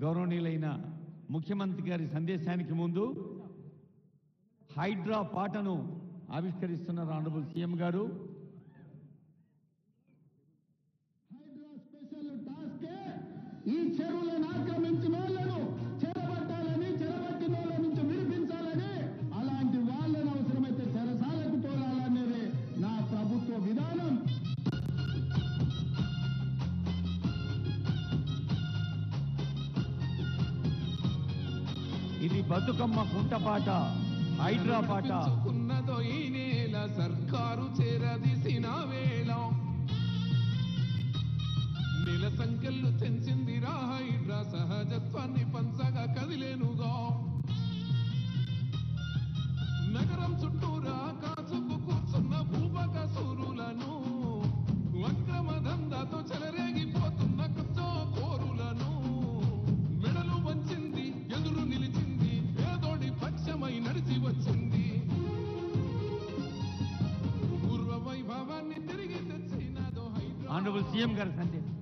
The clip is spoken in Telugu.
గౌరవనీయులైన ముఖ్యమంత్రి గారి సందేశానికి ముందు హైడ్రా పాటను ఆవిష్కరిస్తున్నారు ఆనరబుల్ సీఎం గారు. హైడ్రా స్పెషల్ టాస్క్ ఈ చెరువులను ఆక్రమించిన వాళ్ళను చెరబట్టాలని, చెరబట్టిన వాళ్ళ నుంచి విడిపించాలని, అలాంటి వాళ్ళని అవసరమైతే చెరసాలకు తోలాలనేది నా ప్రభుత్వ విధానం. ఇది బతుకమ్మ పుంటపాట, హైడ్రా పాట. ఉన్నదో ఈ నేల సర్కారు చేరదీసిన వేళ నెల సంఖ్యలు తెంచిందిరా హైడ్రా సహజత్వాన్ని పంచగా కదిలేనుగా. నగరం చుట్టూరా కాచుకు కూర్చున్న భూభక సూరులను, అక్రమ దందాతో చెలరేగిపోతున్న కుచ్చో కోరులను మెడలు వంచింది, ఎదురు నిలిచింది, పేదోడి పక్షమై నడిచి వచ్చింది. పూర్వ వైభవాన్ని తిరిగి తెచ్చినదో హైడ్రా. ఆనరబుల్ సీఎం గారి సందేశం.